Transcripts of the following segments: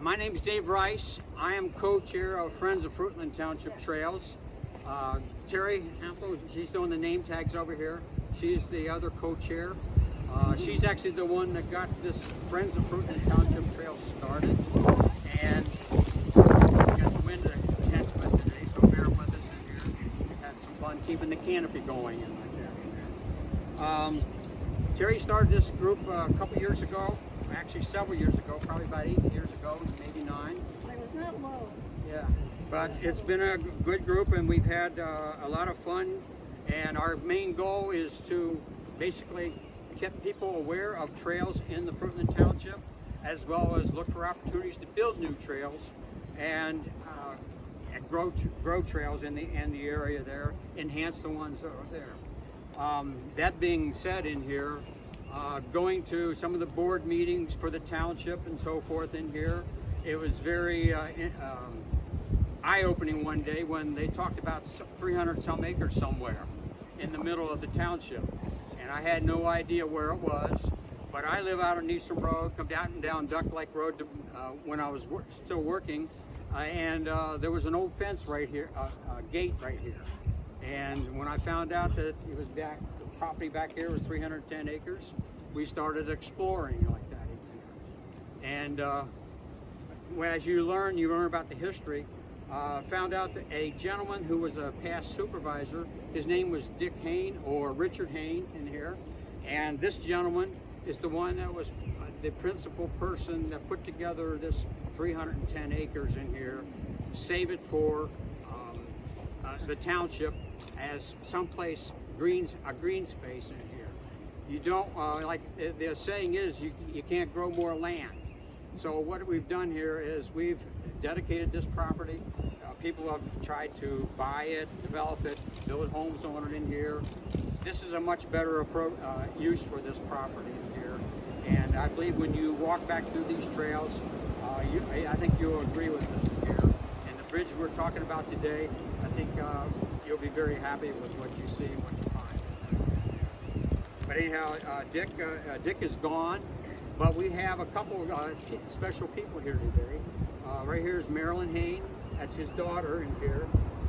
My name's Dave Rice. I am co-chair of Friends of Fruitland Township Trails. Terry Hampel, she's doing the name tags over here. She's the other co-chair. She's actually the one that got this Friends of Fruitland Township Trails started. And we got the wind against today, so bear with us in here. We've had some fun keeping the canopy going in like that. Terry started this group a couple years ago. Actually several years ago, probably about 8 years ago, maybe 9. I was not low. Yeah, but it's been a good group and we've had a lot of fun, and our main goal is to basically get people aware of trails in the Fruitland Township, as well as look for opportunities to build new trails and grow trails in the area there, enhance the ones that are there. That being said, in here, going to some of the board meetings for the township and so forth in here, it was very eye-opening one day when they talked about 300 some acres somewhere in the middle of the township, and I had no idea where it was. But I live out on Eastern Road, come down Duck Lake Road to, when I was still working, and there was an old fence right here, a gate right here. And when I found out that it was the property back here was 310 acres, we started exploring like that in here. And as you learn about the history. Found out that a gentleman who was a past supervisor, his name was Dick Haines or Richard Haines in here. And this gentleman is the one that was the principal person that put together this 310 acres in here, save it for the township as someplace a green space in here. You don't, like the saying is, you can't grow more land. So what we've done here is we've dedicated this property. People have tried to buy it, develop it, build homes on it in here. This is a much better approach, use for this property in here. And I believe when you walk back through these trails, I think you'll agree with us in here. And the bridge we're talking about today, I think you'll be very happy with what you see and what you find. But anyhow, Dick is gone, but we have a couple special people here today. Right here is Marilyn Haines, that's his daughter in here.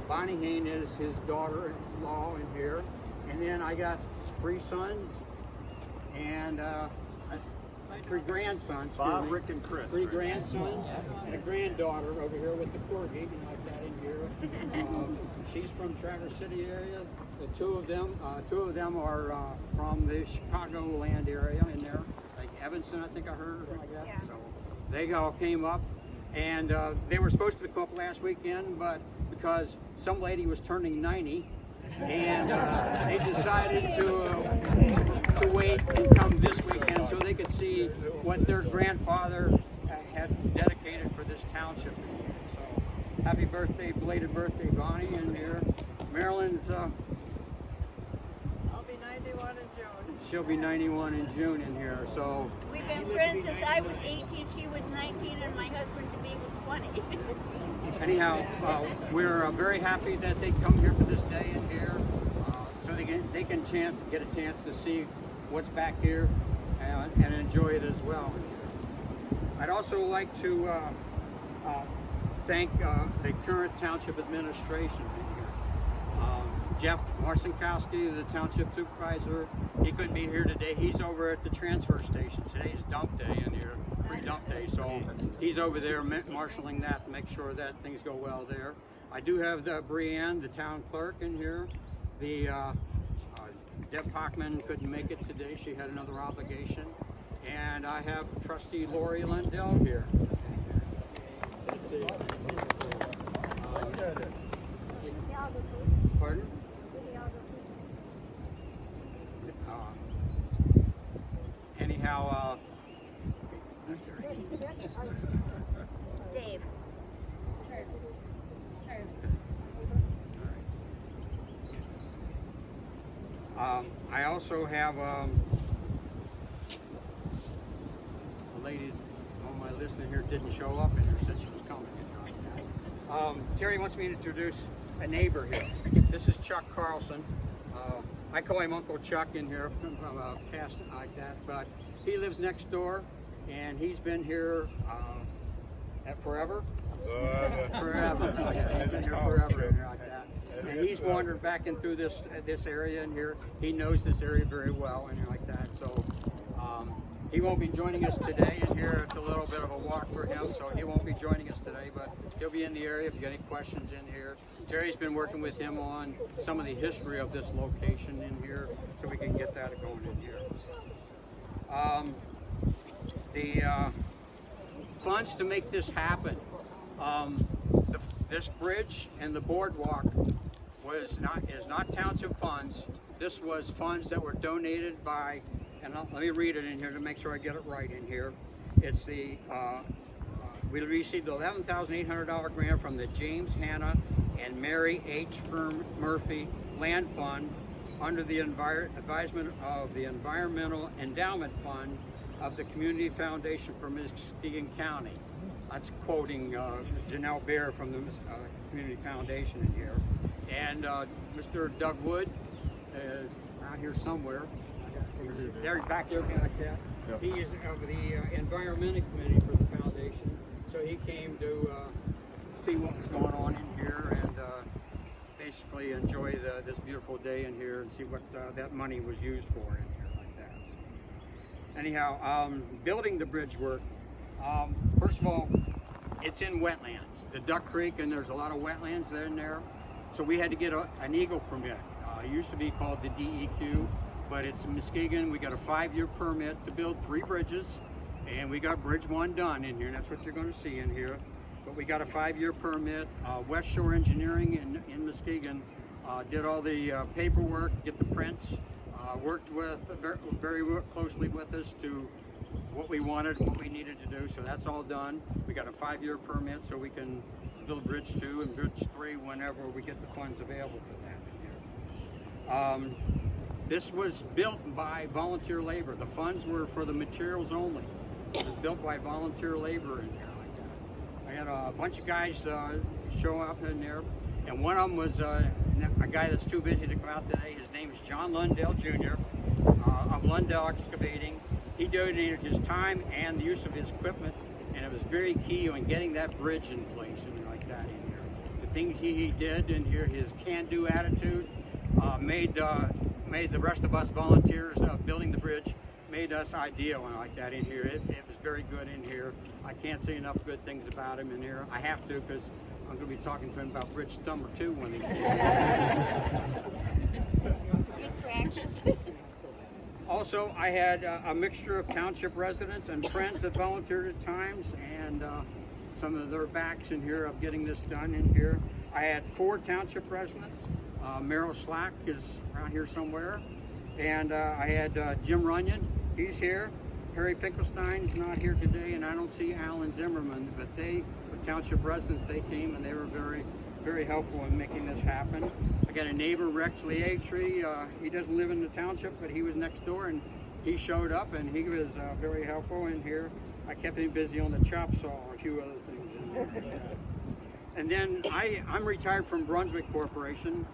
Bonnie Haines is his daughter-in-law in here. And then I got 3 sons and 3 grandsons. Bob, Rick, and Chris. 3 grandsons and a granddaughter over here with the corgi, like that in here. She's from Traverse City area. The two of them are from the Chicagoland area in there, like Evanston, I think I heard, or something like that. Yeah. So they all came up, and they were supposed to come up last weekend, but because some lady was turning 90, and they decided to wait and come this weekend so they could see what their grandfather had dedicated for this township. So happy birthday, belated birthday, Bonnie, in here. Marilyn's, I'll be 91 in June. she'll be 91 in June in here. So We've been friends since I was 18, she was 19, and my husband to me was 20. anyhow, we're very happy that they come here for this day in here, so they can get a chance to see what's back here and enjoy it as well. I'd also like to thank the current township administration in here. Jeff Marcinkowski, the township supervisor, he couldn't be here today. He's over at the transfer station. Today's dump day in here, free dump day. So he's over there marshaling that to make sure that things go well there. I do have the Brianne, the town clerk, in here. The Deb Hockman couldn't make it today. She had another obligation. And I have trustee Lori Lundell here. Pardon? Anyhow, Dave. I also have a lady on my list in here didn't show up in here, said she was coming. Terry wants me to introduce a neighbor here. This is Chuck Carlson. I call him Uncle Chuck in here from a cast like that, but he lives next door, and he's been here forever. Forever. Yeah, he's been here forever in here like that. And he's wandered back in through this area in here. He knows this area very well and like that. So he won't be joining us today in here. It's a little bit of a walk for him, so he won't be joining us today, but he'll be in the area if you got any questions in here. Terry's been working with him on some of the history of this location in here, so we can get that going in here. The funds to make this happen. This bridge and the boardwalk is not township funds. This was funds that were donated by, and let me read it in here to make sure I get it right in here. It's the we received the $11,800 grant from the James Hannah and Mary H. Murphy Land Fund under the advisement of the Environmental Endowment Fund of the Community Foundation for Muskegon County. That's quoting Janelle Bear from the Community Foundation in here. And Mr. Doug Wood is out here somewhere. There, back there, kind of cat. Yep. He is of the Environmental Committee for the foundation. So he came to see what was going on in here and basically enjoy this beautiful day in here and see what that money was used for in here like that. So, anyhow, building the bridge work. First of all, it's in wetlands, the Duck Creek, and there's a lot of wetlands there in there. So we had to get an Eagle permit. It used to be called the DEQ, but it's in Muskegon. We got a 5-year permit to build 3 bridges, and we got Bridge 1 done in here, and that's what you're going to see in here. But we got a 5-year permit. West Shore Engineering in Muskegon did all the paperwork, get the prints, worked with very closely with us to what we wanted, what we needed to do, so that's all done. We got a 5-year permit so we can build Bridge 2 and Bridge 3 whenever we get the funds available for that. This was built by volunteer labor. The funds were for the materials only. It was built by volunteer labor in there like that. I had a bunch of guys show up in there, and one of them was a guy that's too busy to come out today. His name is John Lundell Jr. Of Lundell Excavating. He donated his time and the use of his equipment, and it was very key on getting that bridge in place and like that in here. The things he did in here, his can-do attitude, made the rest of us volunteers building the bridge, made us ideal and like that in here. It was very good in here. I can't say enough good things about him in here. I have to, because I'm going to be talking to him about Bridge number 2 when he's here. Good practice. Also, I had a mixture of township residents and friends that volunteered at times, and some of their backs in here of getting this done in here. I had 4 township residents. Merrill Slack is around here somewhere. And I had Jim Runyon, he's here. Harry Finkelstein's not here today, and I don't see Alan Zimmerman, but they were township residents. They came and they were very, very helpful in making this happen. I got a neighbor, Rex Leatry. He doesn't live in the township, but he was next door, and he showed up, and he was very helpful in here. I kept him busy on the chop saw, a few other things in there. And then I'm retired from Brunswick Corporation,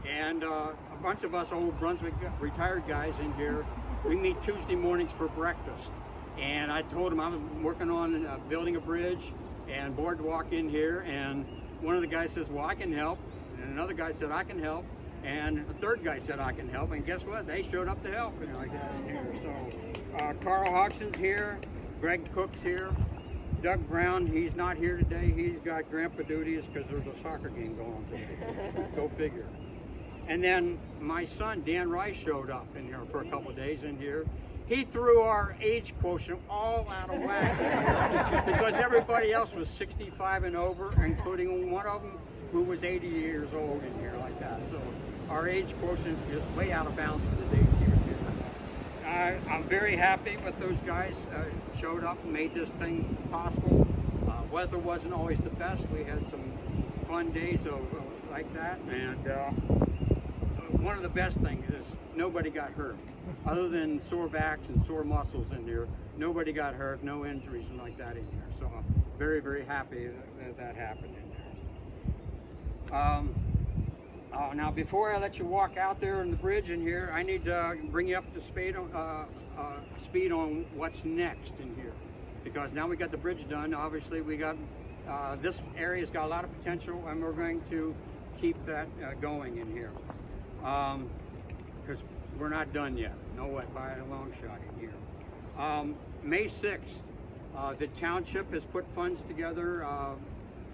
and a bunch of us old Brunswick retired guys in here, we meet Tuesday mornings for breakfast. And I told him I was working on building a bridge and boardwalk in here, and one of the guys says, well, I can help. And another guy said, I can help. And a third guy said, I can help. And guess what? They showed up to help. And like that in here. So Carl Hodgson's here. Greg Cook's here. Doug Brown, he's not here today. He's got grandpa duties because there's a soccer game going on today. Go figure. And then my son, Dan Rice, showed up in here for a couple of days in here. He threw our age quotient all out of whack because everybody else was 65 and over, including one of them who was 80 years old in here like that. So our age quotient is way out of bounds for the days here. I'm very happy with those guys showed up and made this thing possible. Weather wasn't always the best. We had some fun days like that, and one of the best things is nobody got hurt. Other than sore backs and sore muscles in here, nobody got hurt, no injuries and like that in here. So I'm very, very happy that happened in there. Now, before I let you walk out there on the bridge in here, I need to bring you up to speed on what's next in here. Because now we got the bridge done, obviously we got this area's got a lot of potential, and we're going to keep that going in here. Because we're not done yet. No way, by a long shot in here. May 6th, the township has put funds together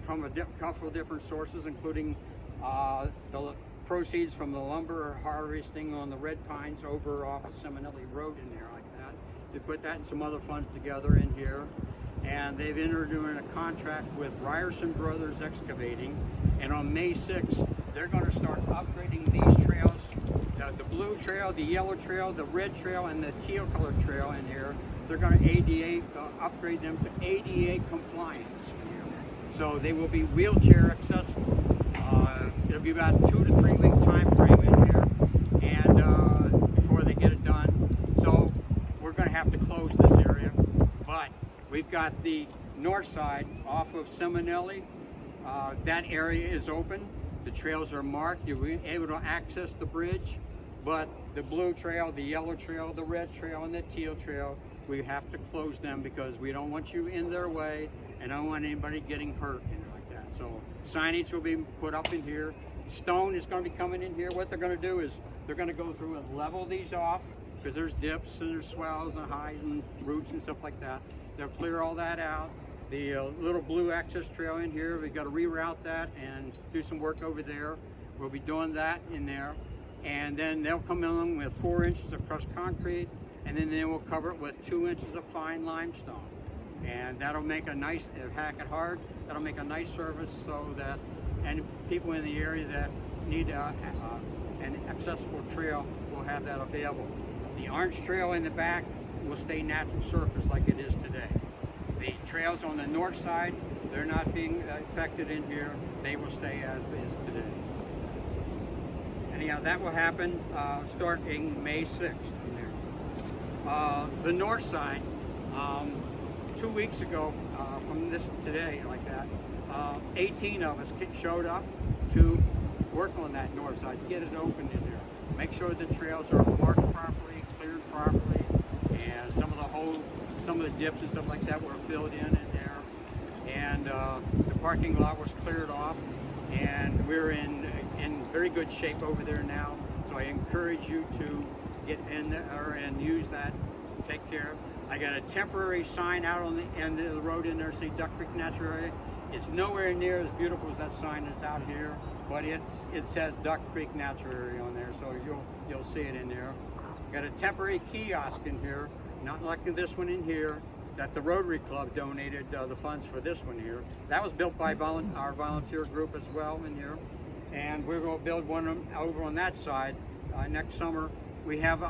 from a couple of different sources, including the proceeds from the lumber harvesting on the red pines over off of Seminole Road in there like that. They put that and some other funds together in here. And they've entered into a contract with Ryerson Brothers Excavating, and on May 6th, they're going to start upgrading these trails, the blue trail, the yellow trail, the red trail, and the teal colored trail in here. They're going to ADA, upgrade them to ADA compliance. So they will be wheelchair accessible. It'll be about 2 to 3 week time frame in here, and before they get it done. So we're going to have to close this area, but we've got the north side off of Seminole. That area is open. The trails are marked. You'll be able to access the bridge, but the blue trail, the yellow trail, the red trail, and the teal trail, we have to close them because we don't want you in their way and I don't want anybody getting hurt and like that. So signage will be put up in here. Stone is going to be coming in here. What they're going to do is they're going to go through and level these off because there's dips and there's swells and highs and roots and stuff like that. They'll clear all that out. The little blue access trail in here, we've got to reroute that and do some work over there. We'll be doing that in there. And then they'll come in with 4 inches of crushed concrete, and then they will cover it with 2 inches of fine limestone. And that'll make a nice, hack it hard, that'll make a nice surface so that any people in the area that need an accessible trail will have that available. The orange trail in the back will stay natural surface like it is today. The trails on the north side, they're not being affected in here. They will stay as is today. Anyhow, that will happen starting May 6th. In there. The north side, 2 weeks ago from this today, like that, 18 of us showed up to work on that north side, get it open in there. Make sure the trails are marked properly, cleared properly, and some of the holes, some of the dips and stuff like that were filled in there. And the parking lot was cleared off, and we're in very good shape over there now. So I encourage you to get in there and use that, take care. I got a temporary sign out on the end of the road in there, say Duck Creek Natural Area. It's nowhere near as beautiful as that sign that's out here, but it says Duck Creek Natural Area on there, so you'll see it in there. Got a temporary kiosk in here, not like this one in here, that the Rotary Club donated the funds for this one here. That was built by our volunteer group as well in here, and we're going to build one over on that side next summer. We have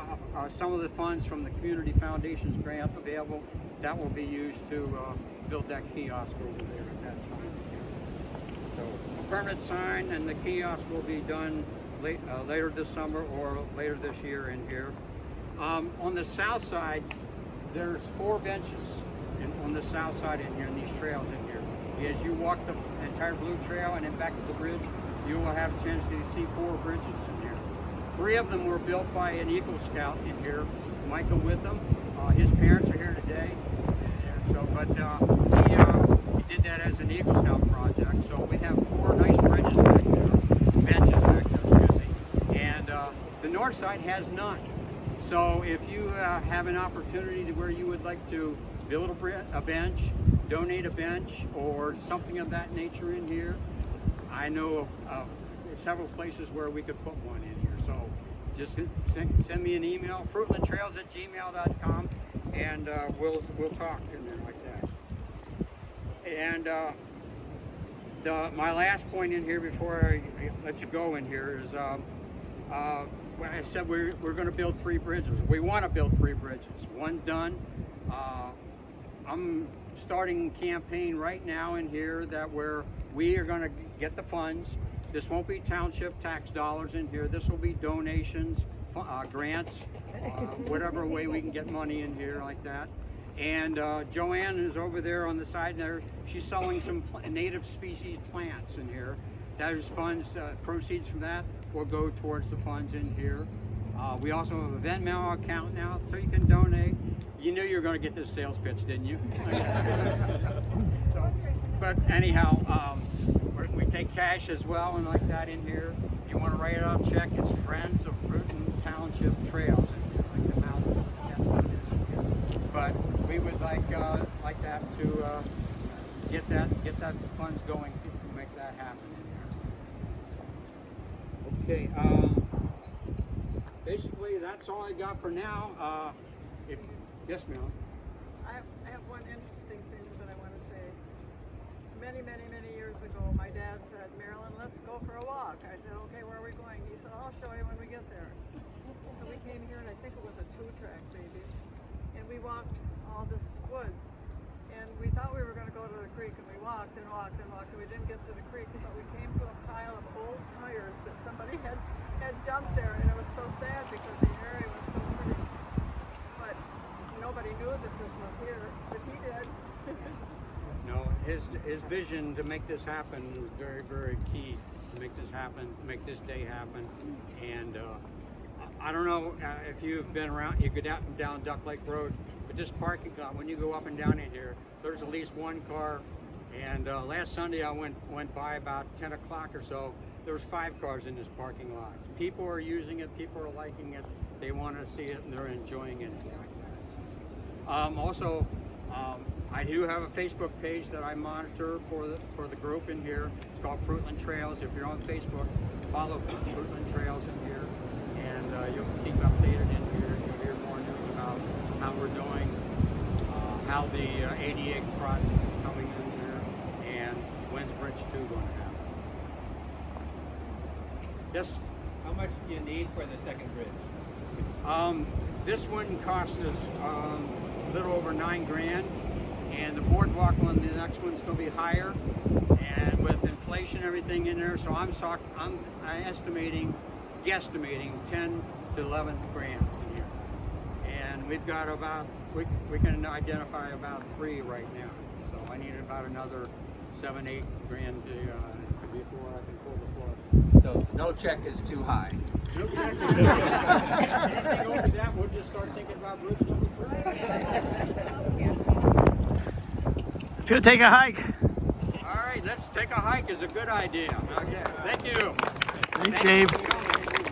some of the funds from the Community Foundation's grant available. That will be used to build that kiosk over there at that sign. So a permanent sign and the kiosk will be done later this summer or later this year in here. On the south side, there's 4 benches on the south side in here, in these trails in here. As you walk the entire blue trail and then back to the bridge, you will have a chance to see 4 bridges in here. 3 of them were built by an Eagle Scout in here, Michael Witham. His parents are here today. So, but he did that as an Eagle Scout project. So we have 4 nice bridges back there, benches back there, excuse me. And the north side has none. So if you have an opportunity to where you would like to build a bench, donate a bench, or something of that nature in here, I know of several places where we could put one in here. So just send me an email, fruitlandtrails@gmail.com, and we'll talk in there like that. And my last point in here before I let you go in here is I said we're going to build 3 bridges. We want to build 3 bridges. 1 done. I'm starting a campaign right now in here that where we are going to get the funds. This won't be township tax dollars in here. This will be donations, grants, whatever way we can get money in here like that. And Joanne is over there on the side there. She's selling some native species plants in here. There's funds, proceeds from that will go towards the funds in here. We also have a Venmo account now, so you can donate. You knew you were going to get this sales pitch, didn't you? So, But anyhow, we take cash as well and like that in here. If you want to write it out, check. It's Friends of Fruiton Township Trails in here, like the mountain. That's what it is in here. But we would like that to get that funds going to make that happen in here. Okay. Basically, that's all I got for now. Yes, ma'am. I have one interesting thing that I want to say. Many years ago, my dad said, "Marilyn, let's go for a walk." I said, "Okay, where are we going?" He said, "I'll show you when we get there." So we came here, and I think it was a 2-track maybe, and we walked all this woods. And we thought we were going to go to the creek, and we walked and walked and walked, and we didn't get to the creek, but we came to a pile of old tires that somebody had dumped there, and it was so sad because the area was so pretty. But nobody knew that this was here, but he did. No, his vision to make this happen was very key to make this happen, make this day happen. And I don't know if you've been around, you go down Duck Lake Road, but this parking lot, when you go up and down in here, there's at least one car. And last Sunday I went by about 10 o'clock or so. There was 5 cars in this parking lot. People are using it, people are liking it, they want to see it, and they're enjoying it. Also, I do have a Facebook page that I monitor for the group in here. It's called Fruitland Trails. If you're on Facebook, follow Fruitland Trails in here, and you'll keep updated in here. You'll hear more news about how we're doing, how the ADA process is coming in here, and when's Bridge 2 going to happen. Yes? How much do you need for the second bridge? This one cost us a little over $9 grand, and the boardwalk one, the next one's going to be higher, and with inflation and everything in there, so I'm guesstimating 10 to 11 grand in here, and we've got about we can identify about 3 right now, so I need about another 7-8 grand before I can pull the plug. So no check is too high. No check. Anything over that, we'll just start thinking about bridge number 3. Let's go take a hike. All right, let's take a hike is a good idea. Okay, thank you. Thanks, Dave. you.